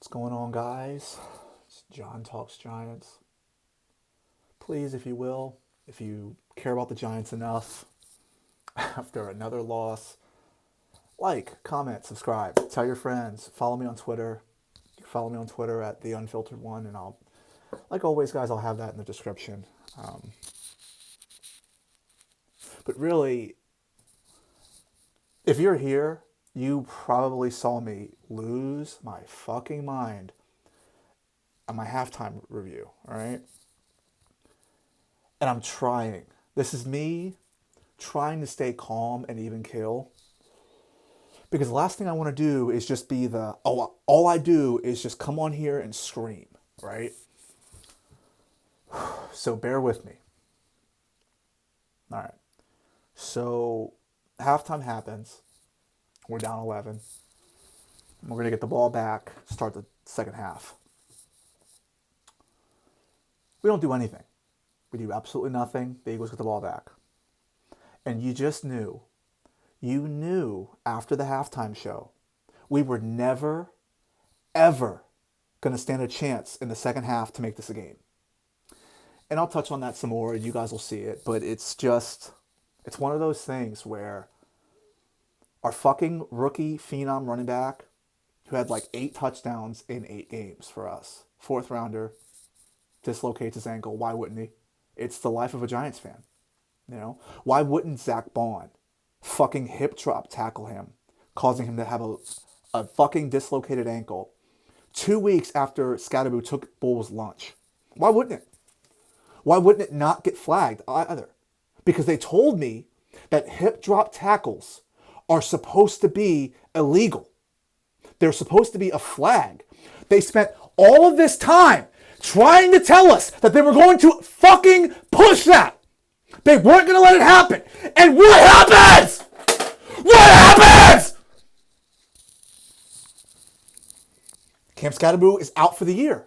What's going on, guys? It's John Talks Giants. Please, if you will, if you care about the Giants enough after another loss, like, comment, subscribe, tell your friends, follow me on Twitter. You can follow me on Twitter at the Unfiltered One, and I'll, like always, guys, I'll have that in the description. But really, if you're here, you probably saw me lose my fucking mind on my halftime review, all right? And I'm trying. This is me trying to stay calm and even kill. Because the last thing I want to do is just be all I do is just come on here and scream, right? So bear with me. All right. So halftime happens. We're down 11. We're going to get the ball back, start the second half. We don't do anything. We do absolutely nothing. The Eagles get the ball back. And you just knew. You knew after the halftime show, we were never, ever going to stand a chance in the second half to make this a game. And I'll touch on that some more, and you guys will see it. But it's one of those things where our fucking rookie phenom running back, who had like 8 touchdowns in 8 games for us, 4th rounder, dislocates his ankle. Why wouldn't he? It's the life of a Giants fan. You know? Why wouldn't Zach Bond fucking hip drop tackle him, causing him to have a fucking dislocated ankle 2 weeks after Scadaboo took Bull's lunch? Why wouldn't it? Why wouldn't it not get flagged either? Because they told me that hip drop tackles are supposed to be illegal. They're supposed to be a flag. They spent all of this time trying to tell us that they were going to fucking push that. They weren't going to let it happen. And what happens? What happens? Cam Scadaboo is out for the year.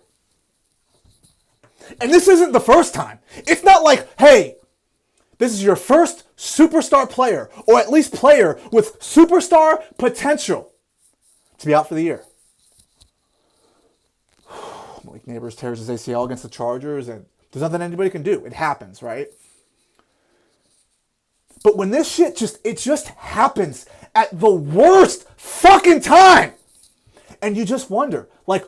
And this isn't the first time. It's not like, hey, this is your first superstar player, or at least player with superstar potential, to be out for the year. Malik Neighbors tears his ACL against the Chargers, and there's nothing anybody can do. It happens, right? But when this shit just happens at the worst fucking time, and you just wonder, like,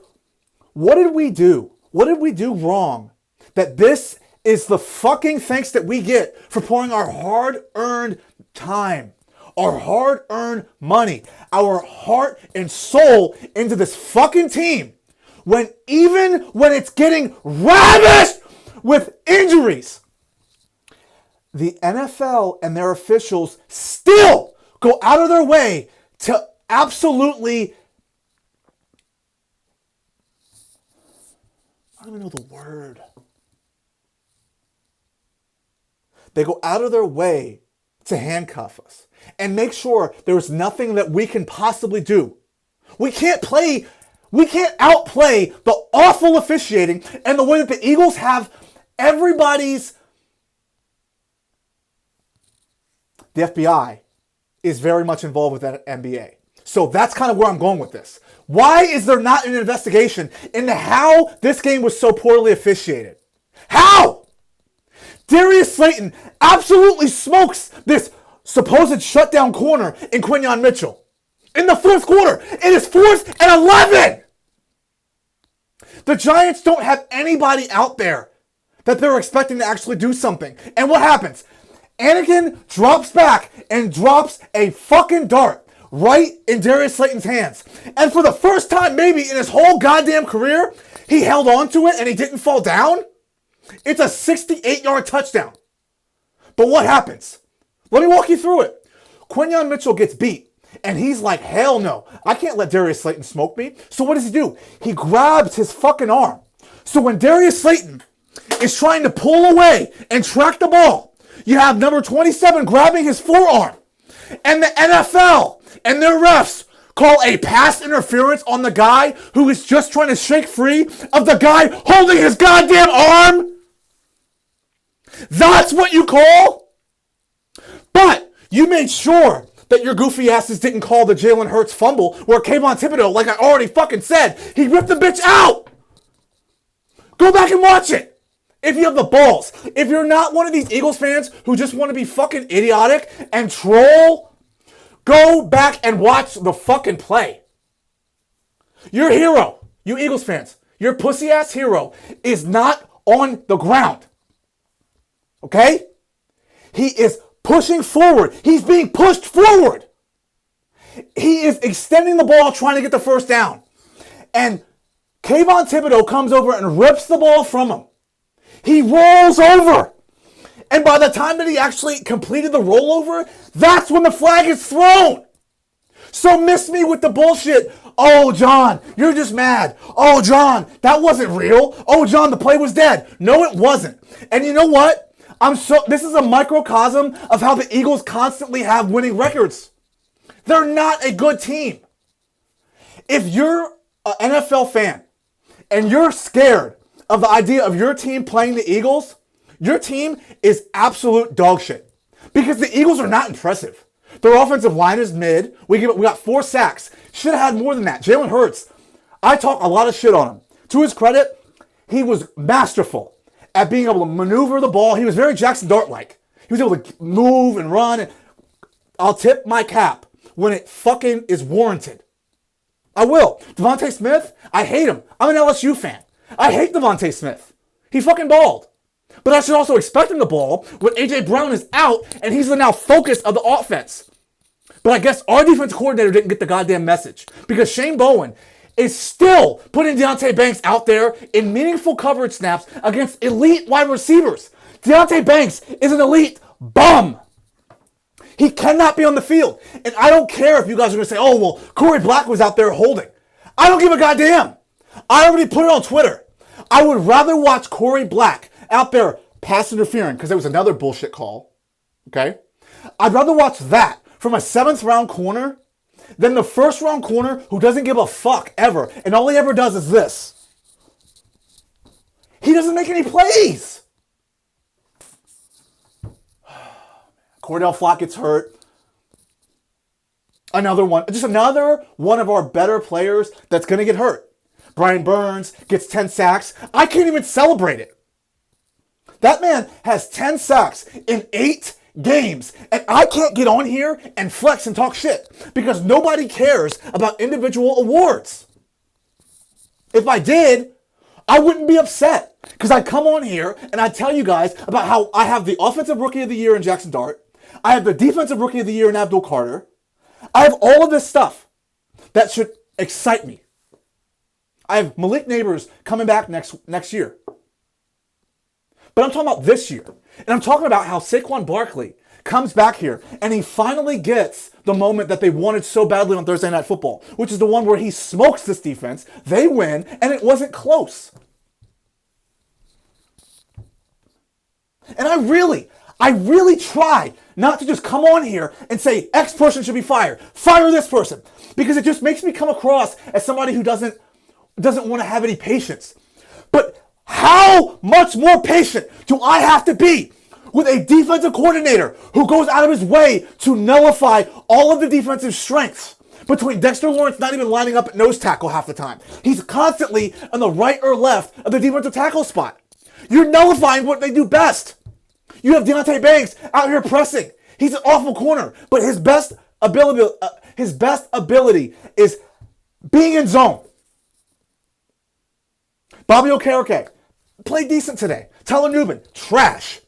what did we do? What did we do wrong that this is the fucking thanks that we get for pouring our hard-earned time, our hard-earned money, our heart and soul into this fucking team, when even when it's getting ravished with injuries, the NFL and their officials still go out of their way to absolutely, I don't even know the word. They go out of their way to handcuff us and make sure there's nothing that we can possibly do. We can't outplay the awful officiating and the way that the Eagles have everybody's. The FBI is very much involved with that NBA. So that's kind of where I'm going with this. Why is there not an investigation into how this game was so poorly officiated? How? Darius Slayton absolutely smokes this supposed shutdown corner in Quinyon Mitchell. In the 4th quarter, it is 4th and 11. The Giants don't have anybody out there that they're expecting to actually do something. And what happens? Anakin drops back and drops a fucking dart right in Darius Slayton's hands. And for the first time maybe in his whole goddamn career, he held on to it and he didn't fall down. It's a 68-yard touchdown. But what happens? Let me walk you through it. Quinyon Mitchell gets beat, and he's like, hell no. I can't let Darius Slayton smoke me. So what does he do? He grabs his fucking arm. So when Darius Slayton is trying to pull away and track the ball, you have number 27 grabbing his forearm. And the NFL and their refs call a pass interference on the guy who is just trying to shake free of the guy holding his goddamn arm. That's what you call? But you made sure that your goofy asses didn't call the Jalen Hurts fumble where Kayvon Thibodeau, like I already fucking said, he ripped the bitch out. Go back and watch it. If you have the balls. If you're not one of these Eagles fans who just want to be fucking idiotic and troll, go back and watch the fucking play. Your hero, you Eagles fans, your pussy ass hero is not on the ground. Okay? He is pushing forward. He's being pushed forward. He is extending the ball, trying to get the first down. And Kayvon Thibodeau comes over and rips the ball from him. He rolls over. And by the time that he actually completed the rollover, that's when the flag is thrown. So miss me with the bullshit. Oh, John, you're just mad. Oh, John, that wasn't real. Oh, John, the play was dead. No, it wasn't. And you know what? This is a microcosm of how the Eagles constantly have winning records. They're not a good team. If you're an NFL fan and you're scared of the idea of your team playing the Eagles, your team is absolute dog shit. Because the Eagles are not impressive. Their offensive line is mid. We got 4 sacks. Should have had more than that. Jalen Hurts, I talk a lot of shit on him. To his credit, he was masterful at being able to maneuver the ball. He was very Jackson Dart-like. He was able to move and run. And I'll tip my cap when it fucking is warranted. I will. Devontae Smith, I hate him. I'm an LSU fan. I hate Devontae Smith. He fucking balled. But I should also expect him to ball when A.J. Brown is out and he's the now focus of the offense. But I guess our defense coordinator didn't get the goddamn message. Because Shane Bowen is still putting Deonte Banks out there in meaningful coverage snaps against elite wide receivers. Deonte Banks is an elite bum. He cannot be on the field. And I don't care if you guys are going to say, oh, well, Corey Black was out there holding. I don't give a goddamn. I already put it on Twitter. I would rather watch Corey Black out there pass interfering, because there was another bullshit call. Okay? I'd rather watch that from a 7th round corner than the 1st round corner who doesn't give a fuck ever. And all he ever does is this. He doesn't make any plays. Cordell Flott gets hurt. Another one of our better players that's going to get hurt. Brian Burns gets 10 sacks. I can't even celebrate it. That man has 10 sacks in 8 games. And I can't get on here and flex and talk shit because nobody cares about individual awards. If I did, I wouldn't be upset because I'd come on here and I'd tell you guys about how I have the Offensive Rookie of the Year in Jackson Dart. I have the Defensive Rookie of the Year in Abdul Carter. I have all of this stuff that should excite me. I have Malik Neighbors coming back next year. But I'm talking about this year. And I'm talking about how Saquon Barkley comes back here and he finally gets the moment that they wanted so badly on Thursday Night Football, which is the one where he smokes this defense, they win, and it wasn't close. And I really try not to just come on here and say X person should be fired. Fire this person. Because it just makes me come across as somebody who doesn't want to have any patience. But how much more patient do I have to be with a defensive coordinator who goes out of his way to nullify all of the defensive strengths between Dexter Lawrence not even lining up at nose tackle half the time? He's constantly on the right or left of the defensive tackle spot. You're nullifying what they do best. You have Deonte Banks out here pressing. He's an awful corner, but his best ability is being in zone. Bobby Okereke played decent today. Tyler Nubin, trash.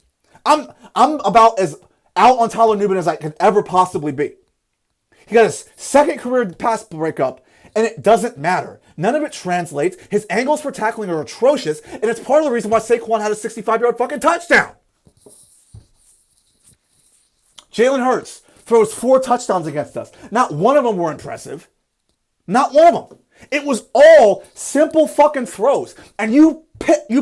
I'm about as out on Tyler Nubin as I could ever possibly be. He got his 2nd career pass breakup, and it doesn't matter. None of it translates. His angles for tackling are atrocious, and it's part of the reason why Saquon had a 65-yard fucking touchdown. Jalen Hurts throws 4 touchdowns against us. Not one of them were impressive. Not one of them. It was all simple fucking throws. And you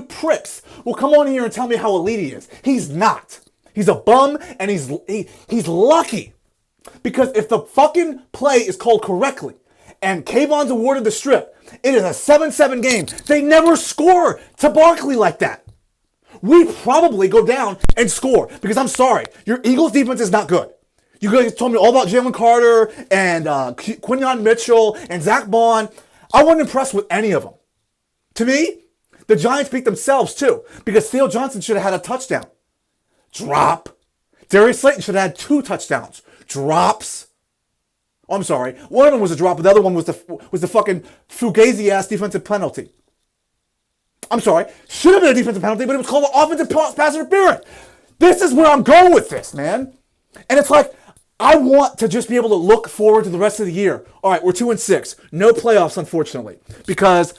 pricks will come on here and tell me how elite he is. He's not. He's a bum, and he's lucky. Because if the fucking play is called correctly, and Kayvon's awarded the strip, it is a 7-7 game. They never score to Barkley like that. We probably go down and score. Because I'm sorry, your Eagles defense is not good. You guys told me all about Jalen Carter and Quinyon Mitchell and Zach Bond. I wasn't impressed with any of them. To me, the Giants beat themselves too because Theo Johnson should have had a touchdown. Drop. Darius Slayton should have had 2 touchdowns. Drops. Oh, I'm sorry. One of them was a drop, but the other one was the fucking fugazi-ass defensive penalty. I'm sorry. Should have been a defensive penalty, but it was called an offensive pass interference. This is where I'm going with this, man. And it's like, I want to just be able to look forward to the rest of the year. All right, we're 2-6. No playoffs, unfortunately, because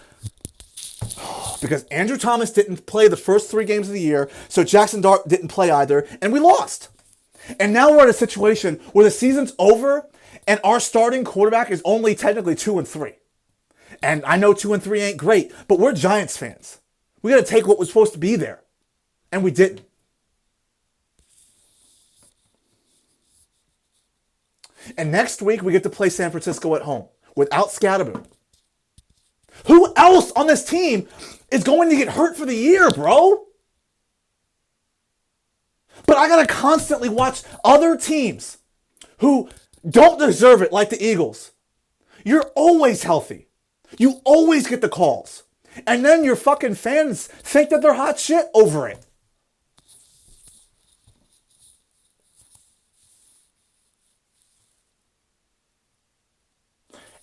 Andrew Thomas didn't play the first 3 games of the year, so Jackson Dart didn't play either, and we lost. And now we're in a situation where the season's over, and our starting quarterback is only technically 2-3. And I know 2-3 ain't great, but we're Giants fans. We got to take what was supposed to be there, and we didn't. And next week, we get to play San Francisco at home without Scatterboot. Who else on this team is going to get hurt for the year, bro? But I got to constantly watch other teams who don't deserve it, like the Eagles. You're always healthy. You always get the calls. And then your fucking fans think that they're hot shit over it.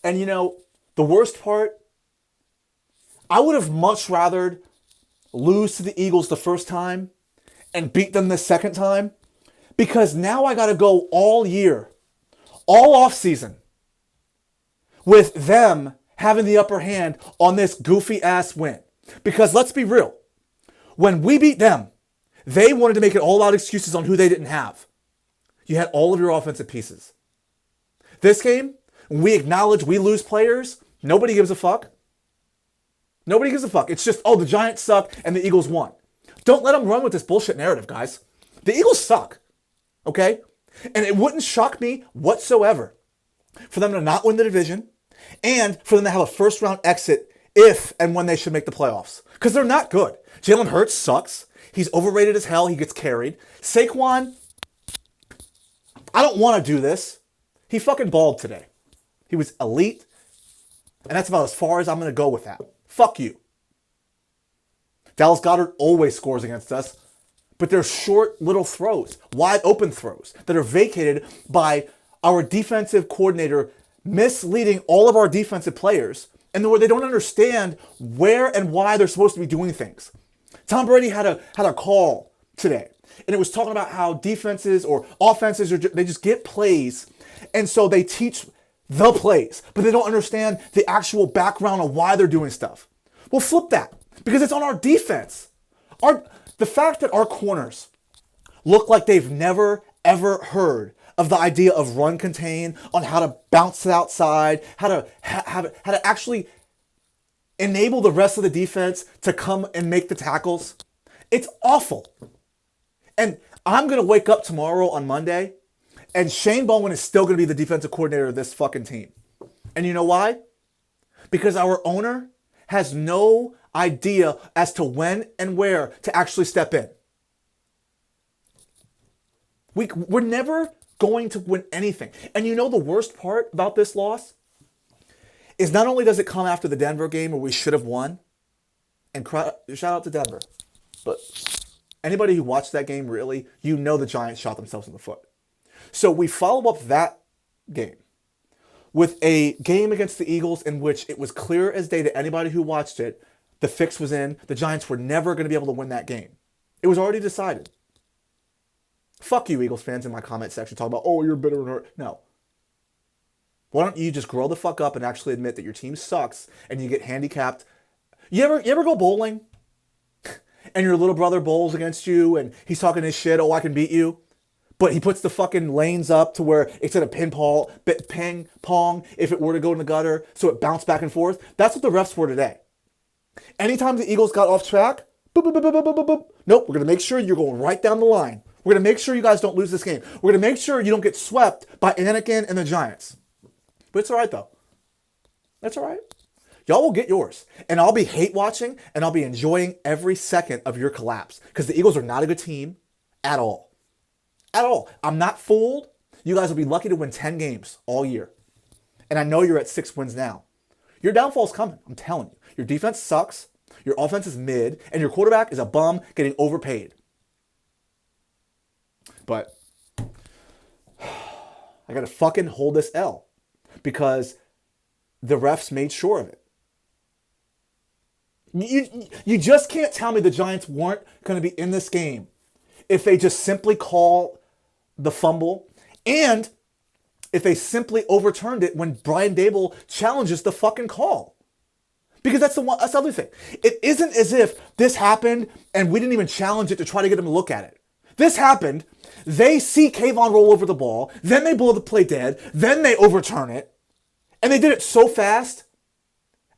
And you know, the worst part, I would have much rather lose to the Eagles the first time and beat them the second time, because now I got to go all year, all off season, with them having the upper hand on this goofy ass win. Because let's be real, when we beat them, they wanted to make it all about excuses on who they didn't have. You had all of your offensive pieces. This game, when we acknowledge we lose players, nobody gives a fuck. Nobody gives a fuck. It's just, oh, the Giants suck and the Eagles won. Don't let them run with this bullshit narrative, guys. The Eagles suck, okay? And it wouldn't shock me whatsoever for them to not win the division and for them to have a first-round exit if and when they should make the playoffs. Because they're not good. Jalen Hurts sucks. He's overrated as hell. He gets carried. Saquon, I don't want to do this. He fucking balled today. He was elite. And that's about as far as I'm going to go with that. Fuck you. Dallas Goedert always scores against us, but they're short little throws, wide open throws that are vacated by our defensive coordinator misleading all of our defensive players, and where they don't understand where and why they're supposed to be doing things. Tom Brady had a call today, and it was talking about how defenses or offenses they just get plays, and so they teach the plays, but they don't understand the actual background of why they're doing stuff. Well, flip that, because it's on our defense. The fact that our corners look like they've never, ever heard of the idea of run contain, on how to bounce it outside, how to actually enable the rest of the defense to come and make the tackles. It's awful. And I'm going to wake up tomorrow on Monday, and Shane Bowen is still going to be the defensive coordinator of this fucking team. And you know why? Because our owner has no idea as to when and where to actually step in. We're never going to win anything. And you know the worst part about this loss is not only does it come after the Denver game where we should have won, and shout out to Denver, but anybody who watched that game, really, you know the Giants shot themselves in the foot. So we follow up that game with a game against the Eagles in which it was clear as day to anybody who watched it, the fix was in. The Giants were never going to be able to win that game. It was already decided. Fuck you, Eagles fans, in my comment section talking about, oh, you're bitter and hurt. No. Why don't you just grow the fuck up and actually admit that your team sucks and you get handicapped? You ever go bowling and your little brother bowls against you and he's talking his shit, oh, I can beat you? But he puts the fucking lanes up to where it's at a ping pong if it were to go in the gutter, so it bounced back and forth. That's what the refs were today. Anytime the Eagles got off track, boop, boop, boop, boop, boop, boop, boop. Nope, we're going to make sure you're going right down the line. We're going to make sure you guys don't lose this game. We're going to make sure you don't get swept by Anakin and the Giants. But it's all right, though. That's all right. Y'all will get yours. And I'll be hate watching, and I'll be enjoying every second of your collapse. Because the Eagles are not a good team at all. At all. I'm not fooled. you guys will be lucky to win 10 games all year. And I know you're at 6 wins now. Your downfall's coming, I'm telling you. Your defense sucks, your offense is mid, and your quarterback is a bum getting overpaid. But I got to fucking hold this L because the refs made sure of it. You just can't tell me the Giants weren't going to be in this game if they just simply call the fumble and if they simply overturned it when Brian Dable challenges the fucking call. Because that's the other thing. It isn't as if this happened and we didn't even challenge it to try to get them to look at it. This happened. They see Kayvon roll over the ball. Then they blow the play dead. Then they overturn it. And they did it so fast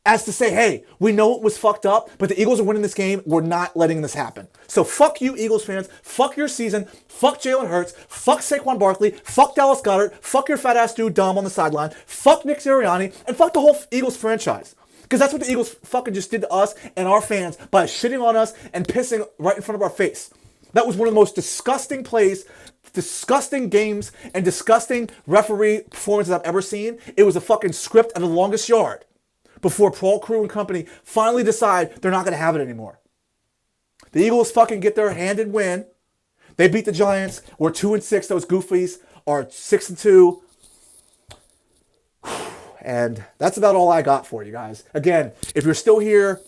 as to say, hey, we know it was fucked up, but the Eagles are winning this game. We're not letting this happen. So fuck you, Eagles fans. Fuck your season. Fuck Jalen Hurts. Fuck Saquon Barkley. Fuck Dallas Goedert. Fuck your fat ass dude Dom on the sideline. Fuck Nick Sirianni. And fuck the whole Eagles franchise. Because that's what the Eagles fucking just did to us and our fans by shitting on us and pissing right in front of our face. That was one of the most disgusting plays, disgusting games, and disgusting referee performances I've ever seen. It was a fucking script at the longest yard before Paul Crew and company finally decide they're not going to have it anymore. The Eagles fucking get their hand and win. They beat the Giants. We're 2-6. Those goofies are 6-2. And that's about all I got for you guys. Again, if you're still here,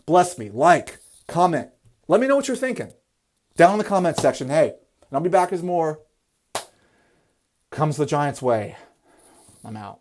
bless me. Like, comment. Let me know what you're thinking. Down in the comment section. Hey, and I'll be back as more comes the Giants' way. I'm out.